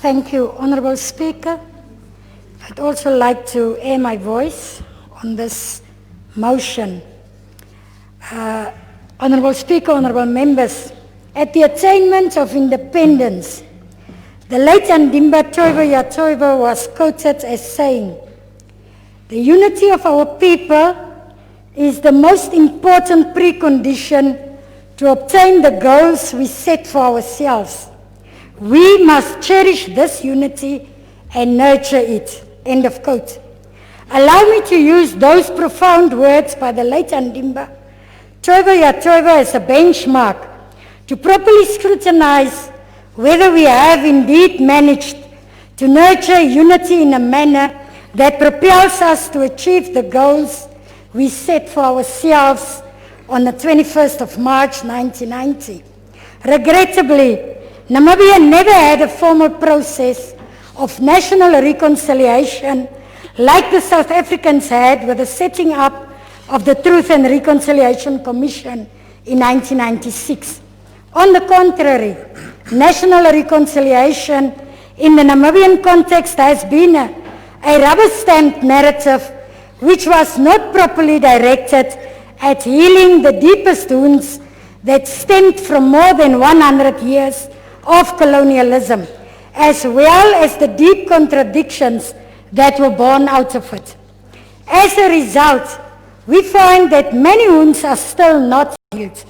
Thank you, Honourable Speaker. I'd also like to air my voice on this motion. Honourable Speaker, Honourable Members, at the attainment of independence, the late Andimba Toivo was quoted as saying, "The unity of our people is the most important precondition to obtain the goals we set for ourselves. We must cherish this unity and nurture it." End of quote. Allow me to use those profound words by the late Andimba Toivo as a benchmark to properly scrutinize whether we have indeed managed to nurture unity in a manner that propels us to achieve the goals we set for ourselves on the 21st of March 1990. Regrettably, Namibia never had a formal process of national reconciliation like the South Africans had with the setting up of the Truth and Reconciliation Commission in 1996. On the contrary, national reconciliation in the Namibian context has been a rubber-stamped narrative which was not properly directed at healing the deepest wounds that stemmed from more than 100 years of colonialism, as well as the deep contradictions that were born out of it. As a result, we find that many wounds are still not healed,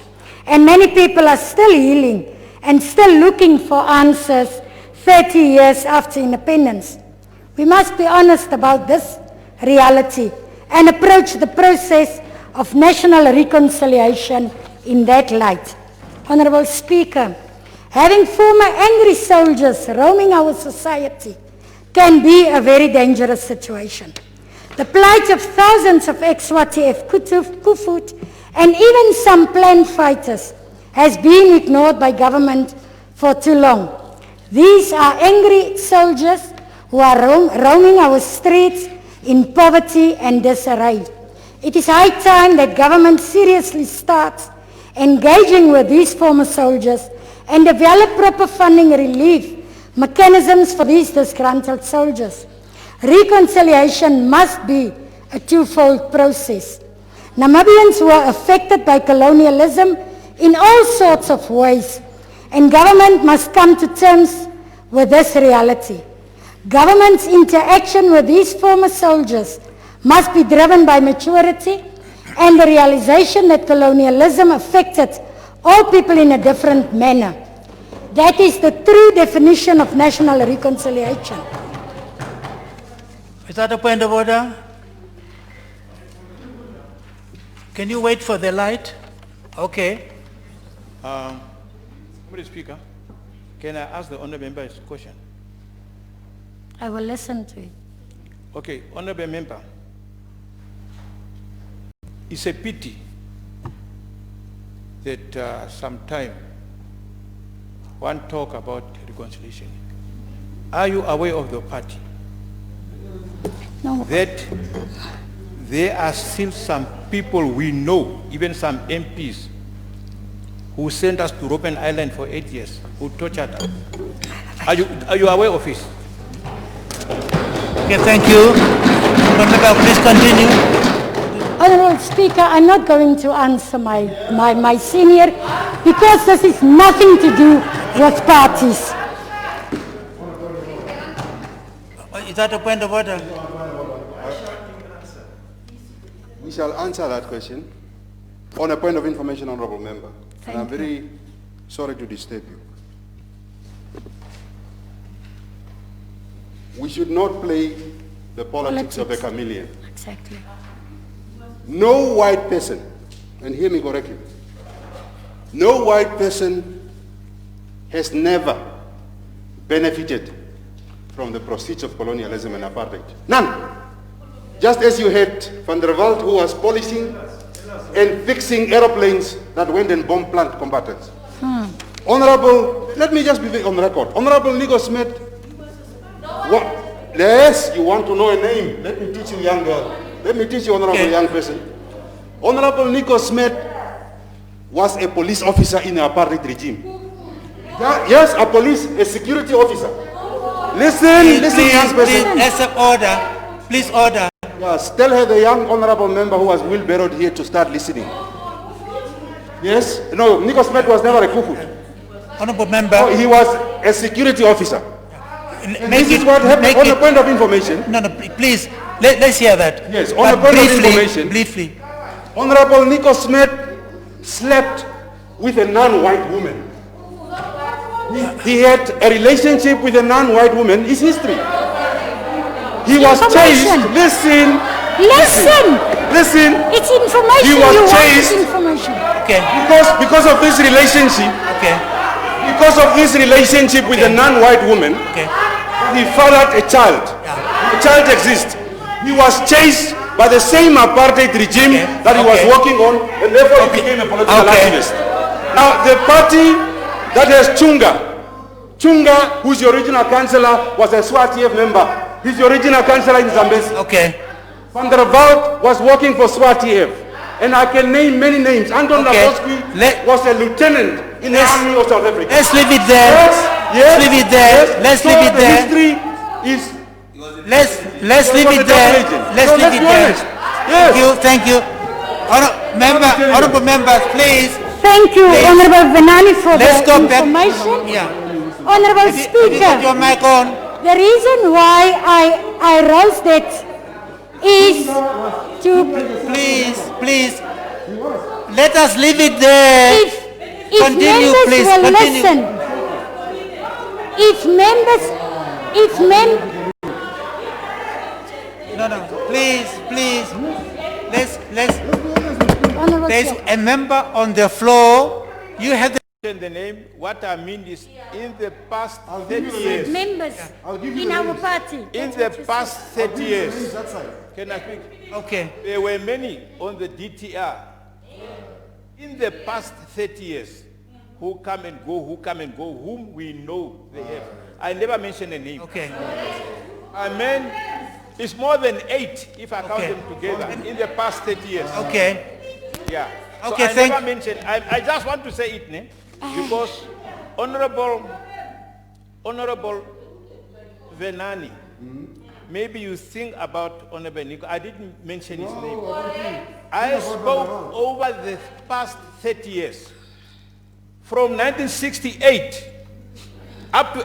and many people are still healing and still looking for answers 30 years after independence. We must be honest about this reality and approach the process of national reconciliation in that light. Honourable Speaker, having former angry soldiers roaming our society can be a very dangerous situation. The plight of thousands of ex-Swati, Kufut, and even some planned fighters has been ignored by government for too long. These are angry soldiers who are roaming our streets in poverty and disarray. It is high time that government seriously starts engaging with these former soldiers and develop proper funding relief mechanisms for these disgruntled soldiers. Reconciliation must be a twofold process. Namibians were affected by colonialism in all sorts of ways, and government must come to terms with this reality. Government's interaction with these former soldiers must be driven by maturity and the realization that colonialism affected all people in a different manner. That is the true definition of national reconciliation. Is that a point of order? Can you wait for the light? Okay. Mr. Speaker, can I ask the honourable member a question? I will listen to it. Okay, honourable member, it's a pity that sometime one talk about reconciliation. Are you aware of the party? No. That there are still some people we know, even some MPs, who sent us to Robben Island for 8 years, who tortured us. Are you aware of it? Okay, thank you. Honourable, please continue. Honourable Speaker, I'm not going to answer my senior because this is nothing to do with parties. Is that a point of order? We shall answer that question on a point of information, Honourable Member. And I'm very sorry to disturb you. We should not play the politics of a chameleon. Exactly. No white person, and hear me correctly, no white person has never benefited from the proceeds of colonialism and apartheid. None. Just as you had Van der Walt, who was polishing and fixing aeroplanes that went and bombed plant combatants. Honourable, let me just be on record. Honourable Nico Smith. What? Yes, you want to know a name. Let me teach you, young girl. Let me teach you, honourable young person. Honourable Nico Smith was a police officer in the apartheid regime. Yes, a security officer. Listen, Please, young person. let's have order. Please order. Yes, tell her the young honorable member who was wheelbarrowed here to start listening. Yes? No, Nico Smith was never a cuckoo. Honourable member. No, he was a security officer. Make This is what happened on a point of information. No, please, let's hear that. Yes, on a point of information. Briefly. Honorable Nico Smith slept with a non-white woman. He had a relationship with a non-white woman. It's history. He was chased. Listen. Listen. It's information. He was you chased. want information. Okay. Because of this relationship. Okay. Because of this relationship with a non-white woman. Okay. He fathered a child. Yeah. The child exists. He was chased by the same apartheid regime that he was working on, and therefore he became a political activist. Now, the party that has Chunga, who's the original councillor, was a SWAT-TF member. He's the original councillor in Zambezi. Okay. Van der Walt was working for SWAT-TF. And I can name many names. Anton Laboski was a lieutenant in the army of South Africa. Let's leave it there. Yes, Let's leave it there. yes. Let's So leave it the there. history is... Let's leave it there. Let's So leave let's it be there. honest. Yes. Thank you. Honourable members, please. Thank you, Please. Honourable Venani, for Let's the go back. information. Yeah. Honourable Have you got Speaker, your mic on? the reason why I rose that is to... Please. Let us leave it there. If Continue, members please, will continue. listen, if No, please. Let's, Honourable there's Chair. a member on the floor. You have The name, what I mean is, in the past 30 years, Members in our party. in the past 30 years, can I speak? Okay. There were many on the DTR. In the past 30 years, who come and go, whom we know they have. I never mention a name. Okay. I mean, it's more than 8 if I count Okay. them together in the past 30 years. Okay. Yeah. Okay, So I never mentioned, I just want to say it, ne? Because Honourable Venani, maybe you think about Honourable Nico. I didn't mention his name. I spoke over the past 30 years. From 1968 up to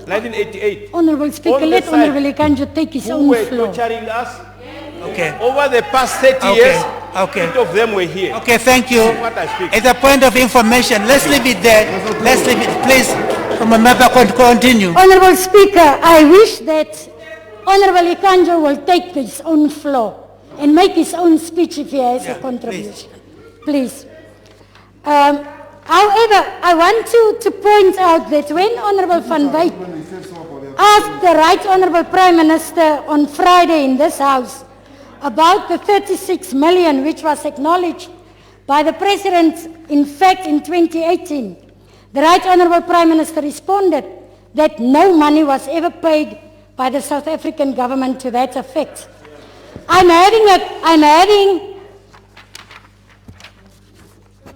1988. Honourable Speaker, On the let side, Honourable Ikanjo take his Who own were floor. torturing us Okay. over the past 30 Okay, years. okay. 8 of them were here. Okay, thank you. What I speak. As a point of information, let's leave it there. Let's leave it, please. From a member, continue. Honourable Speaker, I wish that Honourable Ikanjo will take his own floor and make his own speech if he has Yeah, a contribution. Please. However, I want to point out that when Honourable Van Wyk asked the Right Honourable Prime Minister on Friday in this House about the 36 million which was acknowledged by the President, in fact, in 2018, the Right Honourable Prime Minister responded that no money was ever paid by the South African government to that effect. I'm having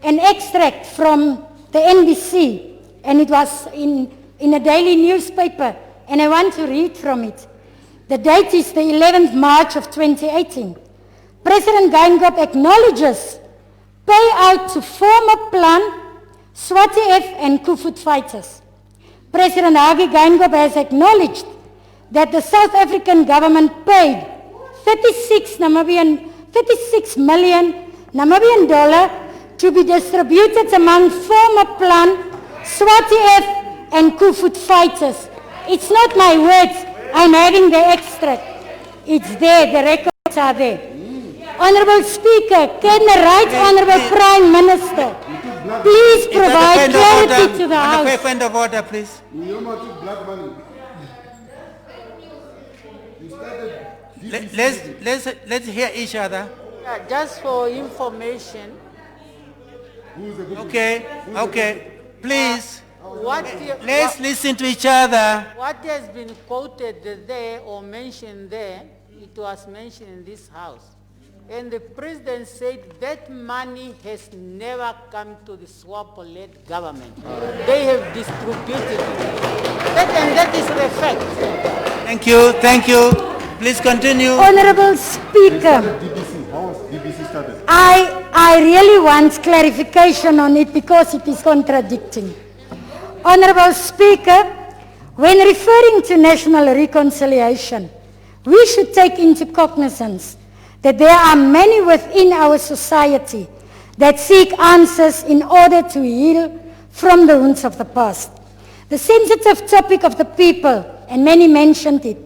an extract from the NBC, and it was in a daily newspaper, and I want to read from it. The date is the 11th March of 2018. President Geingob acknowledges payout to former Plan, SWAT-TF and Kufut fighters. President Hage Geingob has acknowledged that the South African government paid 36 million Namibian dollar to be distributed among former Plan, SWAT-TF and Kufut fighters. It's not my words, I'm having the extract. It's there, the records are there. Honourable Speaker, can the Right Honourable Prime Minister please provide clarity to the House? Point of order, please. Let's hear each other. Yeah, just for information, Okay. Please, let's listen to each other. what has been quoted there or mentioned there, it was mentioned in this house. And the president said that money has never come to the SWAPO-led government. They have distributed it. That is the fact. Thank you, thank you. Please continue. Honourable Speaker, DBC, how was DBC started? I really want clarification on it because it is contradicting. Honourable Speaker, when referring to national reconciliation, we should take into cognizance that there are many within our society that seek answers in order to heal from the wounds of the past. The sensitive topic of the people, and many mentioned it,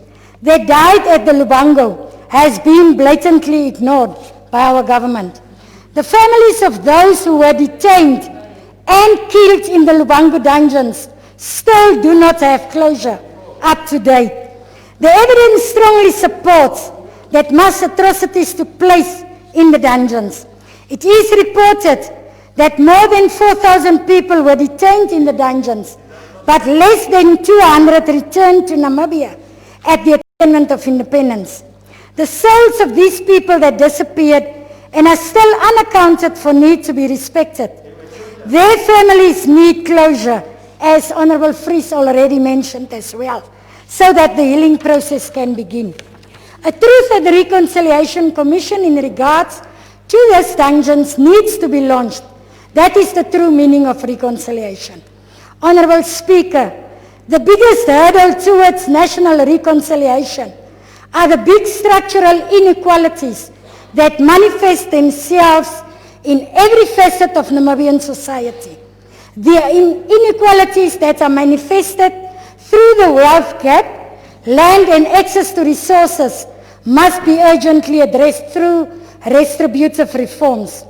that died at the Lubango has been blatantly ignored by our government. The families of those who were detained and killed in the Lubango dungeons still do not have closure up to date. The evidence strongly supports that mass atrocities took place in the dungeons. It is reported that more than 4,000 people were detained in the dungeons, but less than 200 returned to Namibia at the attainment of independence. The souls of these people that disappeared and are still unaccounted for need to be respected. Their families need closure, as Honourable Fries already mentioned as well, so that the healing process can begin. A Truth and Reconciliation Commission in regards to these dungeons needs to be launched. That is the true meaning of reconciliation. Honourable Speaker, the biggest hurdle towards national reconciliation are the big structural inequalities that manifest themselves in every facet of Namibian society. The inequalities that are manifested through the wealth gap, land and access to resources must be urgently addressed through redistributive reforms.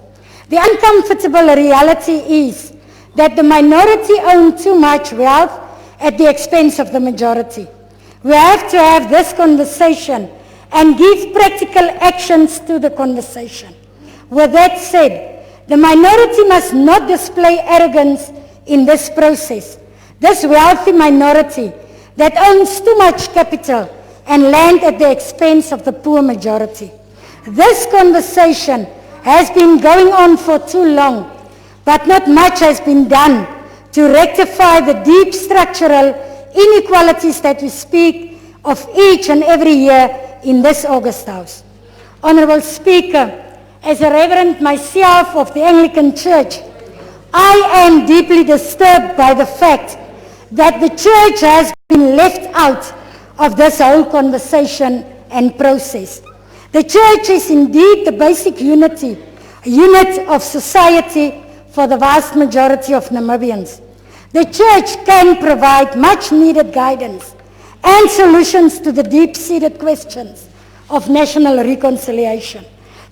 The uncomfortable reality is that the minority own too much wealth at the expense of the majority. We have to have this conversation and give practical actions to the conversation. With that said, the minority must not display arrogance in this process. This wealthy minority that owns too much capital and land at the expense of the poor majority. This conversation has been going on for too long, but not much has been done to rectify the deep structural inequalities that we speak of each and every year in this August House. Honourable Speaker, as a reverend myself of the Anglican Church, I am deeply disturbed by the fact that the Church has been left out of this whole conversation and process. The Church is indeed the basic unit of society for the vast majority of Namibians. The Church can provide much needed guidance and solutions to the deep-seated questions of national reconciliation,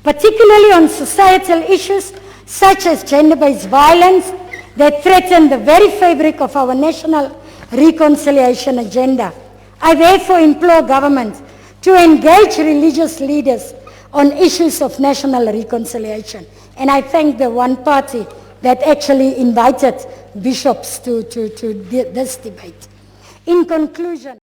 particularly on societal issues such as gender-based violence that threaten the very fabric of our national reconciliation agenda. I therefore implore government to engage religious leaders on issues of national reconciliation. And I thank the one party that actually invited bishops to this debate. In conclusion,